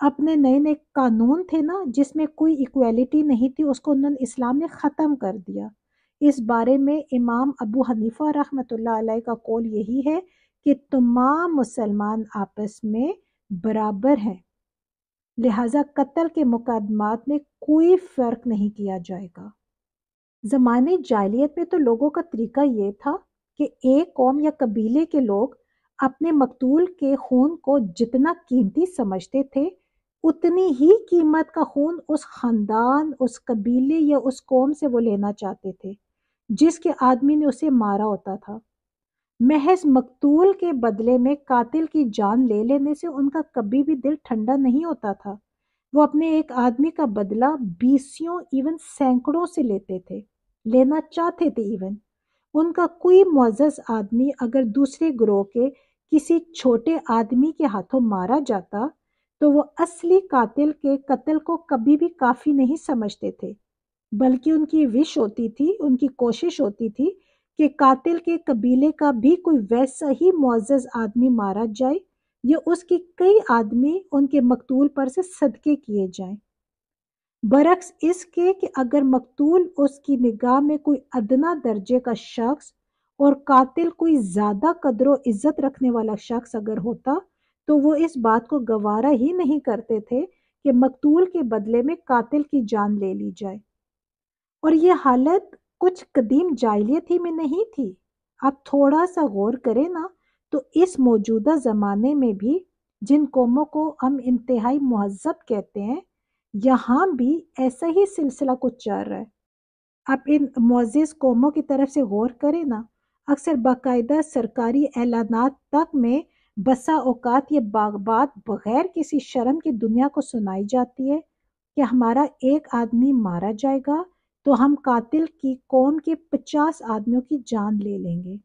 اپنے نئے نئے قانون تھے نا جس میں کوئی ایکویلٹی نہیں تھی، اس کو انہوں نے اسلام نے ختم کر دیا۔ اس بارے میں امام ابو حنیفہ رحمۃ اللہ علیہ کا قول یہی ہے کہ تمام مسلمان آپس میں برابر ہیں، لہٰذا قتل کے مقدمات میں کوئی فرق نہیں کیا جائے گا۔ زمانے جاہلیت میں تو لوگوں کا طریقہ یہ تھا کہ ایک قوم یا قبیلے کے لوگ اپنے مقتول کے خون کو جتنا قیمتی سمجھتے تھے، اتنی ہی قیمت کا خون اس خاندان، اس قبیلے یا اس قوم سے وہ لینا چاہتے تھے جس کے آدمی نے اسے مارا ہوتا تھا۔ محض مقتول کے بدلے میں قاتل کی جان لے لینے سے ان کا کبھی بھی دل ٹھنڈا نہیں ہوتا تھا۔ وہ اپنے ایک آدمی کا بدلہ بیسیوں ایون سینکڑوں سے لیتے تھے، لینا چاہتے تھے ایون۔ ان کا کوئی معزز آدمی اگر دوسرے گروہ کے کسی چھوٹے آدمی کے ہاتھوں مارا جاتا تو وہ اصلی قاتل کے قتل کو کبھی بھی کافی نہیں سمجھتے تھے، بلکہ ان کی وش ہوتی تھی، ان کی کوشش ہوتی تھی کہ قاتل کے قبیلے کا بھی کوئی ویسا ہی معزز آدمی مارا جائے یا اس کے کئی آدمی ان کے مقتول پر سے صدقے کیے جائیں، برعکس اس کے کہ اگر مقتول اس کی نگاہ میں کوئی ادنا درجے کا شخص اور قاتل کوئی زیادہ قدر و عزت رکھنے والا شخص اگر ہوتا تو وہ اس بات کو گوارا ہی نہیں کرتے تھے کہ مقتول کے بدلے میں قاتل کی جان لے لی جائے۔ اور یہ حالت کچھ قدیم جاہلیت ہی میں نہیں تھی۔ آپ تھوڑا سا غور کریں نا تو اس موجودہ زمانے میں بھی جن قوموں کو ہم انتہائی مہذب کہتے ہیں، یہاں بھی ایسا ہی سلسلہ کچھ چل رہا ہے۔ آپ ان معزز قوموں کی طرف سے غور کریں نا، اکثر باقاعدہ سرکاری اعلانات تک میں بسا اوقات یہ بات بغیر کسی شرم کی دنیا کو سنائی جاتی ہے کہ ہمارا ایک آدمی مارا جائے گا تو ہم قاتل کی قوم کے 50 آدمیوں کی جان لے لیں گے۔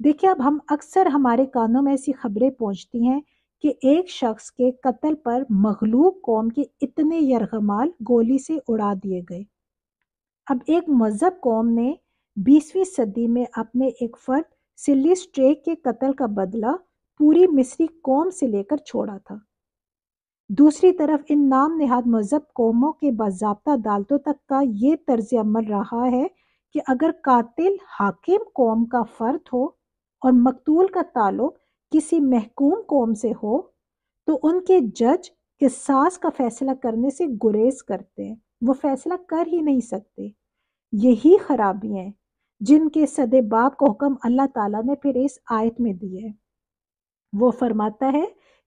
دیکھیں اب اکثر ہمارے کانوں میں ایسی خبریں پہنچتی ہیں کہ ایک شخص کے قتل پر مغلوب قوم کے اتنے یرغمال گولی سے اڑا دیے گئے۔ اب ایک مہذب قوم نے 20ویں صدی میں اپنے ایک فرد سلی سٹریک کے قتل کا بدلہ پوری مصری قوم سے لے کر چھوڑا تھا۔ دوسری طرف ان نام نہاد مہذب قوموں کے باضابطہ عدالتوں تک کا یہ طرز عمل رہا ہے کہ اگر قاتل حاکم قوم کا فرد ہو اور مقتول کا تعلق کسی محکوم قوم سے ہو تو ان کے جج قصاص کا فیصلہ کرنے سے گریز کرتے ہیں، وہ فیصلہ کر ہی نہیں سکتے۔ یہی خرابی ہیں جن کے سدے باب کو حکم اللہ تعالیٰ نے پھر اس آیت میں دی ہے۔ وہ فرماتا ہے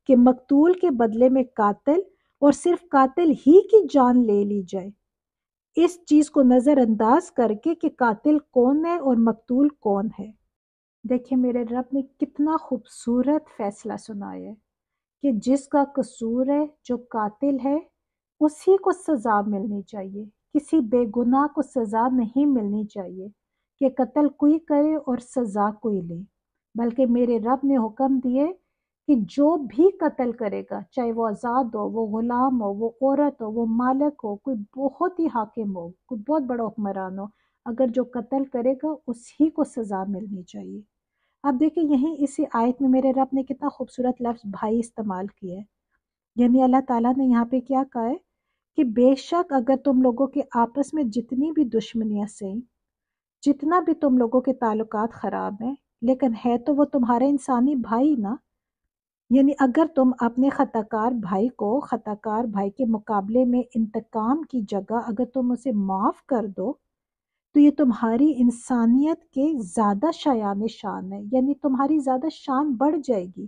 کہ مقتول کے بدلے میں قاتل اور صرف قاتل ہی کی جان لے لی جائے، اس چیز کو نظر انداز کر کے کہ قاتل کون ہے اور مقتول کون ہے۔ دیکھیں میرے رب نے کتنا خوبصورت فیصلہ سنایا ہے کہ جس کا قصور ہے، جو قاتل ہے، اسی کو سزا ملنی چاہیے، کسی بے گناہ کو سزا نہیں ملنی چاہیے کہ قتل کوئی کرے اور سزا کوئی لے، بلکہ میرے رب نے حکم دیے کہ جو بھی قتل کرے گا، چاہے وہ آزاد ہو، وہ غلام ہو، وہ عورت ہو، وہ مالک ہو، کوئی بہت ہی حاکم ہو، کوئی بہت بڑا حکمران ہو، اگر جو قتل کرے گا اسی کو سزا ملنی چاہیے۔ اب دیکھیں یہیں اسی آیت میں میرے رب نے کتنا خوبصورت لفظ بھائی استعمال کیا ہے، یعنی اللہ تعالیٰ نے یہاں پہ کیا کہا ہے کہ بے شک اگر تم لوگوں کے آپس میں جتنی بھی دشمنیاں سہیں، جتنا بھی تم لوگوں کے تعلقات خراب ہیں، لیکن ہے تو وہ تمہارے انسانی بھائی نا، یعنی اگر تم اپنے خطا کار بھائی کو خطا کار بھائی کے مقابلے میں انتقام کی جگہ اگر تم اسے معاف کر دو تو یہ تمہاری انسانیت کے زیادہ شایان شان ہے، یعنی تمہاری زیادہ شان بڑھ جائے گی۔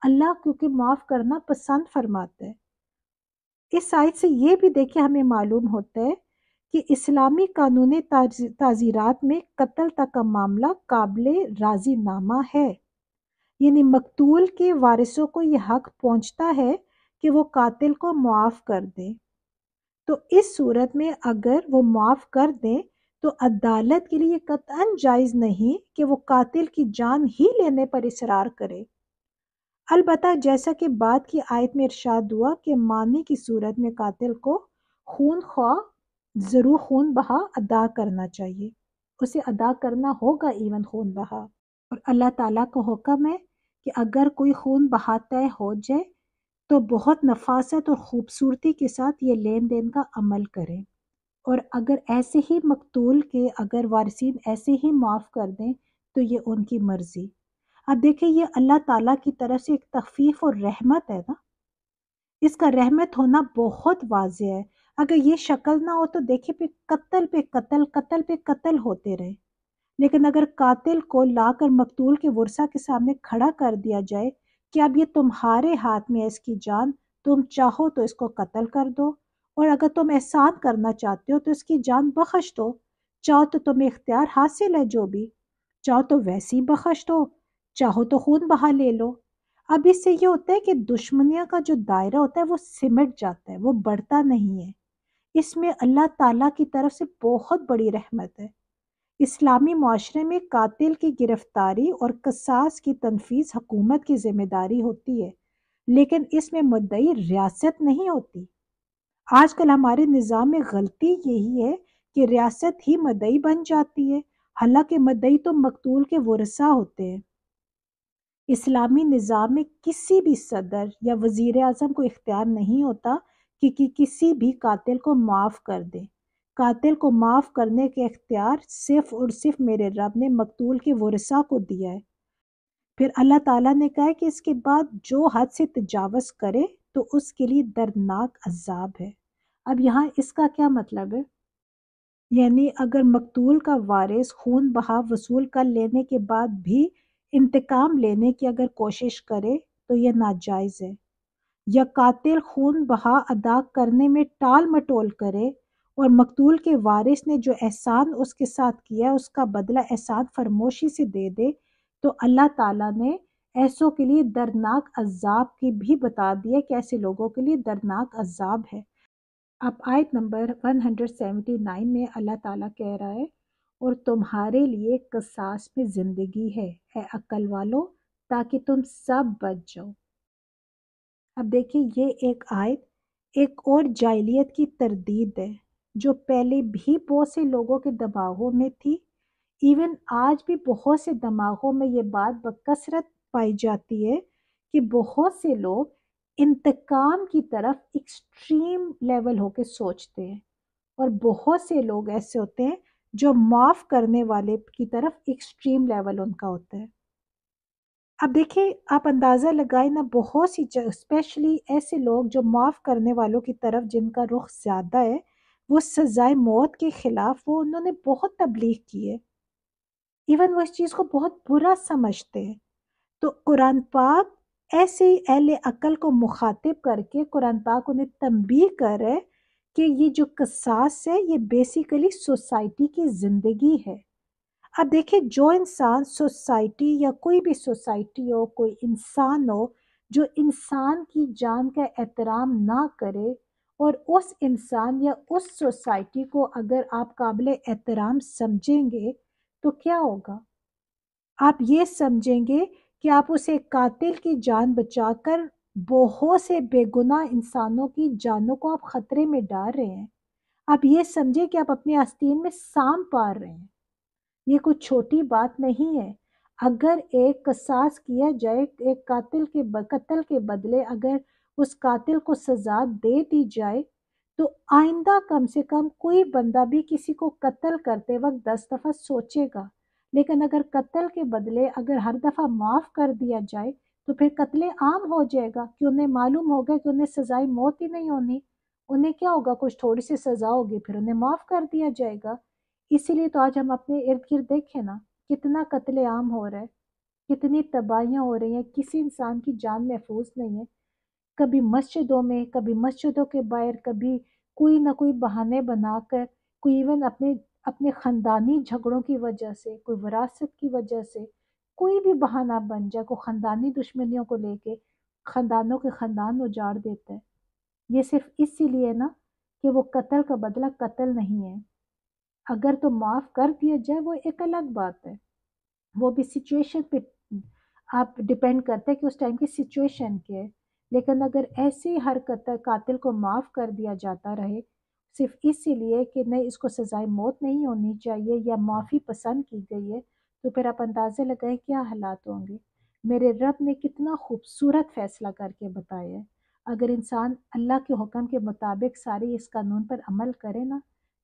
اللہ کیونکہ معاف کرنا پسند فرماتا ہے۔ اس آیت سے یہ بھی دیکھیں ہمیں معلوم ہوتا ہے کہ اسلامی قانون تعزیرات میں قتل تک کا معاملہ قابل راضی نامہ ہے، یعنی مقتول کے وارثوں کو یہ حق پہنچتا ہے کہ وہ قاتل کو معاف کر دیں۔ تو اس صورت میں اگر وہ معاف کر دیں تو عدالت کے لیے قطعاً جائز نہیں کہ وہ قاتل کی جان ہی لینے پر اصرار کرے، البتہ جیسا کہ بعد کی آیت میں ارشاد ہوا کہ مانی کی صورت میں قاتل کو خون خواہ ضرور خون بہا ادا کرنا چاہیے، اسے ادا کرنا ہوگا ایون خون بہا۔ اور اللہ تعالیٰ کو حکم ہے کہ اگر کوئی خون بہا طے ہو جائے تو بہت نفاست اور خوبصورتی کے ساتھ یہ لین دین کا عمل کریں، اور اگر ایسے ہی مقتول کے اگر وارثین ایسے ہی معاف کر دیں تو یہ ان کی مرضی۔ اب دیکھیں یہ اللہ تعالیٰ کی طرف سے ایک تخفیف اور رحمت ہے نا، اس کا رحمت ہونا بہت واضح ہے۔ اگر یہ شکل نہ ہو تو دیکھیں پہ قتل قتل پہ قتل ہوتے رہے، لیکن اگر قاتل کو لا کر مقتول کے ورثہ کے سامنے کھڑا کر دیا جائے کہ اب یہ تمہارے ہاتھ میں ہے اس کی جان، تم چاہو تو اس کو قتل کر دو، اور اگر تم احسان کرنا چاہتے ہو تو اس کی جان بخش دو، چاہو تو تمہیں اختیار حاصل ہے جو بھی، چاہو تو ویسی بخش دو، چاہو تو خون بہا لے لو۔ اب اس سے یہ ہوتا ہے کہ دشمنیاں کا جو دائرہ ہوتا ہے وہ سمٹ جاتا ہے، وہ بڑھتا نہیں ہے۔ اس میں اللہ تعالیٰ کی طرف سے بہت بڑی رحمت ہے۔ اسلامی معاشرے میں قاتل کی گرفتاری اور قصاص کی تنفیذ حکومت کی ذمہ داری ہوتی ہے، لیکن اس میں مدعی ریاست نہیں ہوتی۔ آج کل ہمارے نظام میں غلطی یہی ہے کہ ریاست ہی مدعی بن جاتی ہے، حالانکہ مدعی تو مقتول کے ورثاء ہوتے ہیں۔ اسلامی نظام میں کسی بھی صدر یا وزیر اعظم کو اختیار نہیں ہوتا کہ کسی بھی قاتل کو معاف کر دے۔ قاتل کو معاف کرنے کے اختیار صرف اور صرف میرے رب نے مقتول کے ورثاء کو دیا ہے۔ پھر اللہ تعالیٰ نے کہا ہے کہ اس کے بعد جو حد سے تجاوز کرے تو اس کے لیے دردناک عذاب ہے۔ اب یہاں اس کا کیا مطلب ہے؟ یعنی اگر مقتول کا وارث خون بہا وصول کر لینے کے بعد بھی انتقام لینے کی اگر کوشش کرے تو یہ ناجائز ہے، یا قاتل خون بہا ادا کرنے میں ٹال مٹول کرے اور مقتول کے وارث نے جو احسان اس کے ساتھ کیا اس کا بدلہ احسان فرموشی سے دے دے، تو اللہ تعالیٰ نے ایسوں کے لیے دردناک عذاب کی بھی بتا دیا کہ ایسے لوگوں کے لیے دردناک عذاب ہے۔ اب آیت نمبر 179 میں اللہ تعالیٰ کہہ رہا ہے، اور تمہارے لیے قصاص میں زندگی ہے اے عقل والو، تاکہ تم سب بچ جاؤ۔ اب دیکھیں یہ ایک آیت ایک اور جاہلیت کی تردید ہے جو پہلے بھی بہت سے لوگوں کے دماغوں میں تھی، ایون آج بھی بہت سے دماغوں میں یہ بات بکثرت پائی جاتی ہے کہ بہت سے لوگ انتقام کی طرف ایکسٹریم لیول ہو کے سوچتے ہیں، اور بہت سے لوگ ایسے ہوتے ہیں جو معاف کرنے والے کی طرف ایکسٹریم لیول ان کا ہوتا ہے۔ اب دیکھیں آپ اندازہ لگائیں نا، بہت سی اسپیشلی ایسے لوگ جو معاف کرنے والوں کی طرف جن کا رخ زیادہ ہے، وہ سزائے موت کے خلاف وہ انہوں نے بہت تبلیغ کی ہے، ایون وہ اس چیز کو بہت برا سمجھتے ہیں۔ تو قرآن پاک ایسے ہی اہل عقل کو مخاطب کر کے قرآن پاک انہیں تنبیہ کر رہے کہ یہ جو قصاص ہے یہ بیسیکلی سوسائٹی کی زندگی ہے۔ اب دیکھیں جو انسان سوسائٹی یا کوئی بھی سوسائٹی ہو، کوئی انسان ہو جو انسان کی جان کا احترام نہ کرے، اور اس انسان یا اس سوسائٹی کو اگر آپ قابل احترام سمجھیں گے تو کیا ہوگا؟ آپ یہ سمجھیں گے کہ آپ اسے قاتل کی جان بچا کر بہت سے بے گناہ انسانوں کی جانوں کو آپ خطرے میں ڈال رہے ہیں۔ آپ یہ سمجھیں کہ آپ اپنے آستین میں سام پار رہے ہیں۔ یہ کوئی چھوٹی بات نہیں ہے۔ اگر ایک قصاص کیا جائے، ایک قتل کے بدلے اگر اس قاتل کو سزا دے دی جائے تو آئندہ کم سے کم کوئی بندہ بھی کسی کو قتل کرتے وقت 10 دفعہ سوچے گا، لیکن اگر قتل کے بدلے اگر ہر دفعہ معاف کر دیا جائے تو پھر قتل عام ہو جائے گا، کہ انہیں معلوم ہوگا کہ انہیں سزائے موت ہی نہیں ہونی، انہیں کیا ہوگا، کچھ تھوڑی سی سزا ہوگی پھر انہیں معاف کر دیا جائے گا۔ اسی لیے تو آج ہم اپنے ارد گرد دیکھیں نا، کتنا قتل عام ہو رہا ہے، کتنی تباہیاں ہو رہی ہیں، کسی انسان کی جان محفوظ نہیں ہے۔ کبھی مسجدوں میں، کبھی مسجدوں کے باہر، کبھی کوئی نہ کوئی بہانے بنا کر، کوئی ایون اپنے خاندانی جھگڑوں کی وجہ سے، کوئی وراثت کی وجہ سے، کوئی بھی بہانہ بن جائے، کوئی خاندانی دشمنیوں کو لے کے خاندانوں کے خاندان اجاڑ دیتا ہے۔ یہ صرف اسی لیے نا کہ وہ قتل کا بدلہ قتل نہیں ہے۔ اگر تو معاف کر دیا جائے وہ ایک الگ بات ہے، وہ بھی سچویشن پہ آپ ڈپینڈ کرتے ہیں کہ اس ٹائم کی سچویشن کیا ہے، لیکن اگر ایسی ہر قاتل کو معاف کر دیا جاتا رہے صرف اسی لیے کہ نہیں اس کو سزائے موت نہیں ہونی چاہیے یا معافی پسند کی گئی ہے، تو پھر آپ اندازے لگائیں کیا حالات ہوں گے۔ میرے رب نے کتنا خوبصورت فیصلہ کر کے بتایا ہے۔ اگر انسان اللہ کے حکم کے مطابق سارے اس قانون پر عمل کرے نا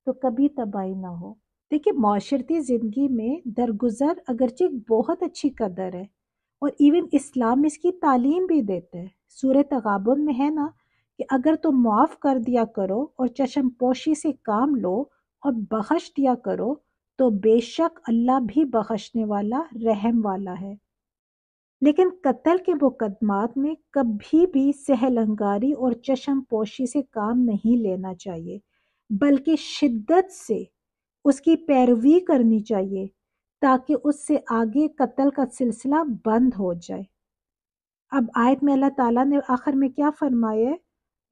تو کبھی تباہی نہ ہو۔ دیکھیے معاشرتی زندگی میں درگزر اگرچہ بہت اچھی قدر ہے، اور ایون اسلام اس کی تعلیم بھی دیتے ہیں۔ سورہ تغابن میں ہے نا کہ اگر تم معاف کر دیا کرو اور چشم پوشی سے کام لو اور بخش دیا کرو تو بے شک اللہ بھی بخشنے والا رحم والا ہے۔ لیکن قتل کے مقدمات میں کبھی بھی سہل انگاری اور چشم پوشی سے کام نہیں لینا چاہیے، بلکہ شدت سے اس کی پیروی کرنی چاہیے تاکہ اس سے آگے قتل کا سلسلہ بند ہو جائے۔ اب آیت میں اللہ تعالیٰ نے آخر میں کیا فرمایا ہے؟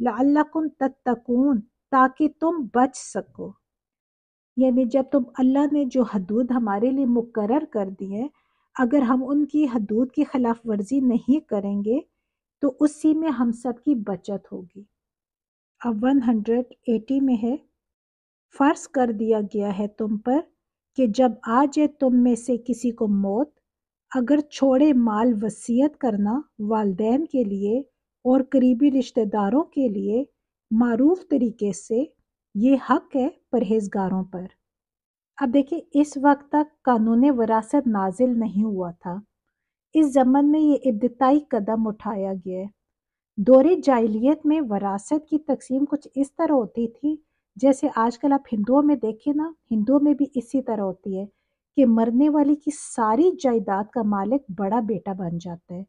لعلکم تتقون، تاکہ تم بچ سکو۔ یعنی جب تم اللہ نے جو حدود ہمارے لیے مقرر کر دی ہیں، اگر ہم ان کی حدود کی خلاف ورزی نہیں کریں گے تو اسی میں ہم سب کی بچت ہوگی۔ اب 180 میں ہے، فرض کر دیا گیا ہے تم پر کہ جب آ جائے تم میں سے کسی کو موت، اگر چھوڑے مال وصیت کرنا والدین کے لیے اور قریبی رشتہ داروں کے لیے معروف طریقے سے، یہ حق ہے پرہیزگاروں پر۔ اب دیکھیں اس وقت تک قانون وراثت نازل نہیں ہوا تھا، اس زمن میں یہ ابتدائی قدم اٹھایا گیا ہے۔ دور جاہلیت میں وراثت کی تقسیم کچھ اس طرح ہوتی تھی جیسے آج کل آپ ہندوؤں میں دیکھیں نا، ہندوؤں میں بھی اسی طرح ہوتی ہے کہ مرنے والی کی ساری جائیداد کا مالک بڑا بیٹا بن جاتا ہے،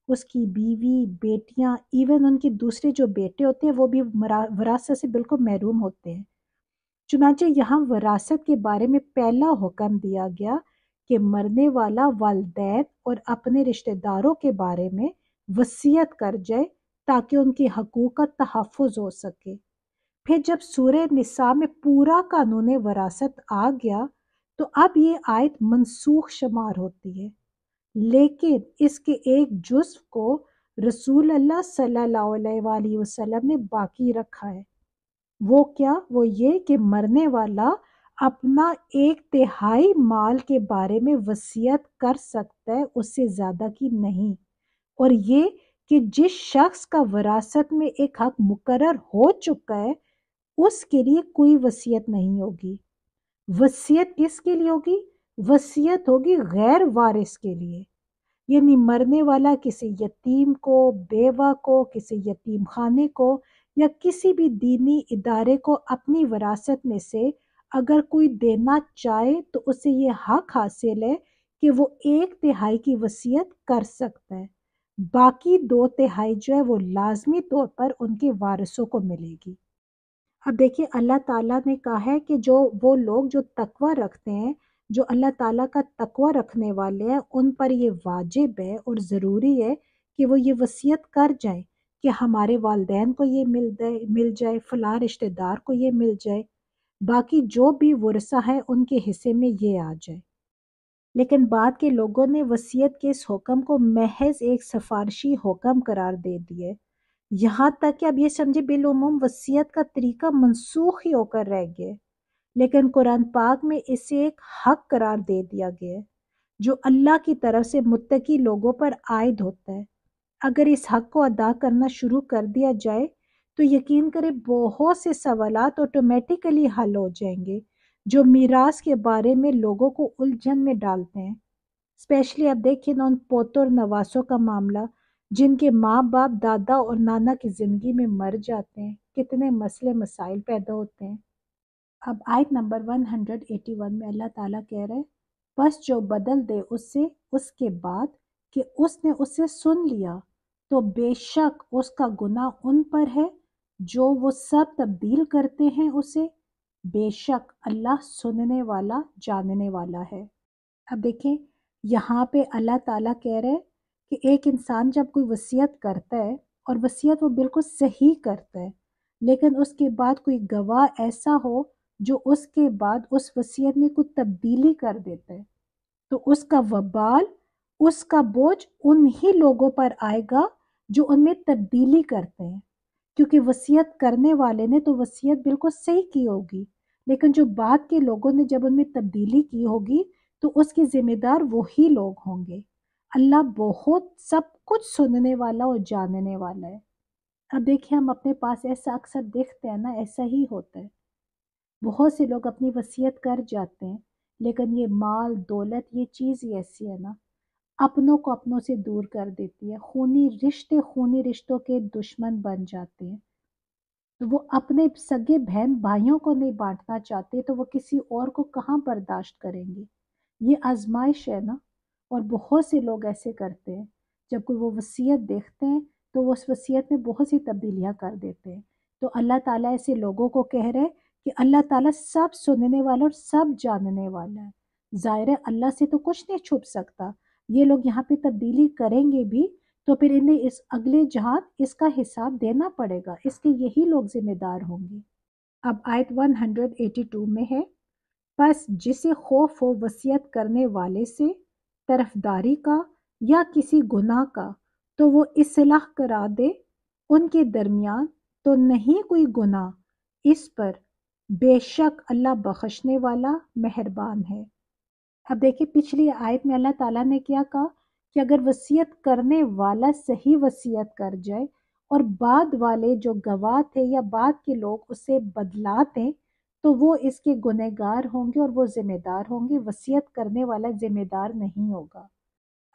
اس کی بیوی، بیٹیاں، ایون ان کے دوسرے جو بیٹے ہوتے ہیں وہ بھی وراثت سے بالکل محروم ہوتے ہیں۔ چنانچہ یہاں وراثت کے بارے میں پہلا حکم دیا گیا کہ مرنے والا والدین اور اپنے رشتہ داروں کے بارے میں وصیت کر جائے تاکہ ان کے حقوق کا تحفظ ہو سکے۔ پھر جب سورہ نساء میں پورا قانون وراثت آ گیا تو اب یہ آیت منسوخ شمار ہوتی ہے، لیکن اس کے ایک جزو کو رسول اللہ صلی اللہ علیہ وآلہ وسلم نے باقی رکھا ہے۔ وہ کیا؟ وہ یہ کہ مرنے والا اپنا 1/3 مال کے بارے میں وصیت کر سکتا ہے، اس سے زیادہ کی نہیں، اور یہ کہ جس شخص کا وراثت میں ایک حق مقرر ہو چکا ہے اس کے لیے کوئی وصیت نہیں ہوگی۔ وصیت کس کے لیے ہوگی؟ وصیت ہوگی غیر وارث کے لیے، یعنی مرنے والا کسی یتیم کو، بیوہ کو، کسی یتیم خانے کو یا کسی بھی دینی ادارے کو اپنی وراثت میں سے اگر کوئی دینا چاہے تو اسے یہ حق حاصل ہے کہ وہ 1/3 کی وصیت کر سکتا ہے، باقی 2/3 جو ہے وہ لازمی طور پر ان کے وارثوں کو ملے گی۔ اب دیکھیے اللہ تعالیٰ نے کہا ہے کہ جو وہ لوگ جو تقوی رکھتے ہیں، جو اللہ تعالیٰ کا تقوی رکھنے والے ہیں، ان پر یہ واجب ہے اور ضروری ہے کہ وہ یہ وصیت کر جائیں کہ ہمارے والدین کو یہ مل جائے، فلاں رشتہ دار کو یہ مل جائے، باقی جو بھی ورثہ ہے ان کے حصے میں یہ آ جائے۔ لیکن بعد کے لوگوں نے وصیت کے اس حکم کو محض ایک سفارشی حکم قرار دے دیے، یہاں تک کہ اب یہ سمجھے بالعموم وصیت کا طریقہ منسوخ ہی ہو کر رہ گیا، لیکن قرآن پاک میں اسے ایک حق قرار دے دیا گیا ہے جو اللہ کی طرف سے متقی لوگوں پر عائد ہوتا ہے۔ اگر اس حق کو ادا کرنا شروع کر دیا جائے تو یقین کرے بہت سے سوالات آٹومیٹیکلی حل ہو جائیں گے جو میراث کے بارے میں لوگوں کو الجھن میں ڈالتے ہیں۔ اسپیشلی اب دیکھیں نا ان پوتوں اور نواسوں کا معاملہ، جن کے ماں باپ، دادا اور نانا کی زندگی میں مر جاتے ہیں، کتنے مسئلے مسائل پیدا ہوتے ہیں۔ اب آیت نمبر 181 میں اللہ تعالیٰ کہہ رہے ہیں، بس جو بدل دے اس سے اس کے بعد کہ اس نے اسے سن لیا تو بے شک اس کا گناہ ان پر ہے جو وہ سب تبدیل کرتے ہیں اسے، بے شک اللہ سننے والا جاننے والا ہے۔ اب دیکھیں یہاں پہ اللہ تعالیٰ کہہ رہے ہیں کہ ایک انسان جب کوئی وصیت کرتا ہے اور وصیت وہ بالکل صحیح کرتا ہے، لیکن اس کے بعد کوئی گواہ ایسا ہو جو اس کے بعد اس وصیت میں کوئی تبدیلی کر دیتا ہے تو اس کا وبال، اس کا بوجھ انہی لوگوں پر آئے گا جو ان میں تبدیلی کرتے ہیں، کیونکہ وصیت کرنے والے نے تو وصیت بالکل صحیح کی ہوگی، لیکن جو بعد کے لوگوں نے جب ان میں تبدیلی کی ہوگی تو اس کے ذمہ دار وہی لوگ ہوں گے۔ اللہ بہت سب کچھ سننے والا اور جاننے والا ہے۔ اب دیکھیں ہم اپنے پاس ایسا اکثر دیکھتے ہیں نا، ایسا ہی ہوتا ہے، بہت سے لوگ اپنی وصیت کر جاتے ہیں، لیکن یہ مال دولت یہ چیز ہی ایسی ہے نا، اپنوں کو اپنوں سے دور کر دیتی ہے، خونی رشتوں کے دشمن بن جاتے ہیں، تو وہ اپنے سگے بہن بھائیوں کو نہیں بانٹنا چاہتے تو وہ کسی اور کو کہاں برداشت کریں گے؟ یہ آزمائش ہے نا، اور بہت سے لوگ ایسے کرتے ہیں، جب کوئی وہ وصیت دیکھتے ہیں تو وہ اس وصیت میں بہت سی تبدیلیاں کر دیتے ہیں۔ تو اللہ تعالیٰ ایسے لوگوں کو کہہ رہے کہ اللہ تعالیٰ سب سننے والا اور سب جاننے والا ہے، ظاہر ہے اللہ سے تو کچھ نہیں چھپ سکتا، یہ لوگ یہاں پہ تبدیلی کریں گے بھی تو پھر انہیں اس اگلے جہان اس کا حساب دینا پڑے گا، اس کے یہی لوگ ذمہ دار ہوں گے۔ اب آیت 182 میں ہے، پس جسے خوف ہو وصیت کرنے والے سے طرفداری کا یا کسی گناہ کا تو وہ اصلاح کرا دے ان کے درمیان، تو نہیں کوئی گناہ اس پر، بے شک اللہ بخشنے والا مہربان ہے۔ اب دیکھیں پچھلی آیت میں اللہ تعالیٰ نے کیا کہا کہ اگر وصیت کرنے والا صحیح وصیت کر جائے اور بعد والے جو گواہ تھے یا بعد کے لوگ اسے بدلاتے تو وہ اس کے گنہگار ہوں گے اور وہ ذمہ دار ہوں گے، وصیت کرنے والا ذمہ دار نہیں ہوگا۔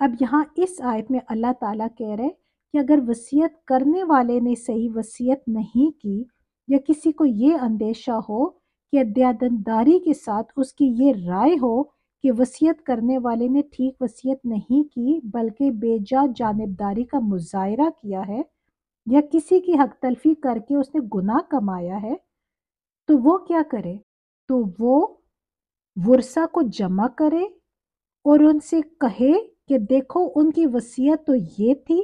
اب یہاں اس آیت میں اللہ تعالیٰ کہہ رہے کہ اگر وصیت کرنے والے نے صحیح وصیت نہیں کی یا کسی کو یہ اندیشہ ہو کہ دیانتداری کے ساتھ اس کی یہ رائے ہو کہ وصیت کرنے والے نے ٹھیک وصیت نہیں کی بلکہ بے جا جانبداری کا مظاہرہ کیا ہے یا کسی کی حق تلفی کر کے اس نے گناہ کمایا ہے، تو وہ کیا کرے؟ تو وہ ورثہ کو جمع کرے اور ان سے کہے کہ دیکھو ان کی وصیت تو یہ تھی،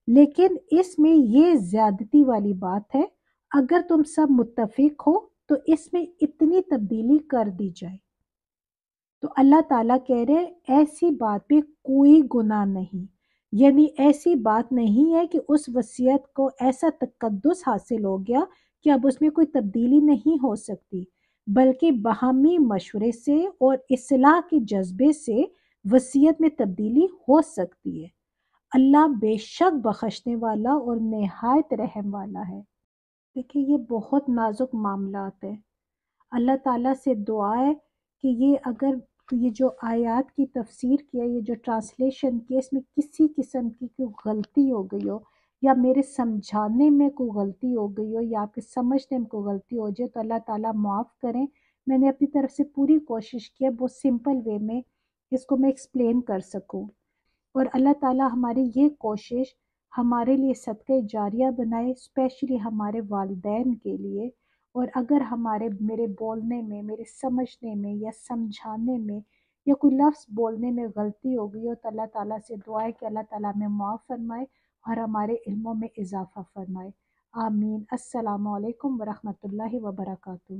لیکن اس میں یہ زیادتی والی بات ہے، اگر تم سب متفق ہو تو اس میں اتنی تبدیلی کر دی جائے۔ تو اللہ تعالیٰ کہہ رہے ایسی بات پہ کوئی گناہ نہیں، یعنی ایسی بات نہیں ہے کہ اس وصیت کو ایسا تقدس حاصل ہو گیا کہ اب اس میں کوئی تبدیلی نہیں ہو سکتی، بلکہ باہمی مشورے سے اور اصلاح کے جذبے سے وصیت میں تبدیلی ہو سکتی ہے۔ اللہ بے شک بخشنے والا اور نہایت رحم والا ہے۔ دیکھیں یہ بہت نازک معاملات ہیں، اللہ تعالیٰ سے دعا ہے کہ یہ اگر یہ جو آیات کی تفسیر کی ہے، یہ جو ٹرانسلیشن کی ہے، اس میں کسی قسم کی کوئی غلطی ہو گئی ہو یا میرے سمجھانے میں کوئی غلطی ہو گئی ہو یا آپ کے سمجھنے میں کوئی غلطی ہو جائے تو اللہ تعالیٰ معاف کریں۔ میں نے اپنی طرف سے پوری کوشش کی ہے بہت سمپل وے میں اس کو میں ایکسپلین کر سکوں، اور اللہ تعالیٰ ہماری یہ کوشش ہمارے لیے صدقہ جاریہ بنائے، اسپیشلی ہمارے والدین کے لیے، اور اگر میرے بولنے میں، میرے سمجھنے میں یا سمجھانے میں یا کوئی لفظ بولنے میں غلطی ہو گئی ہو تو اللہ تعالیٰ سے دعا ہے کہ اللہ تعالیٰ ہمیں معاف فرمائے اور ہمارے علموں میں اضافہ فرمائے۔ آمین۔ السلام علیکم ورحمۃ اللہ وبرکاتہ۔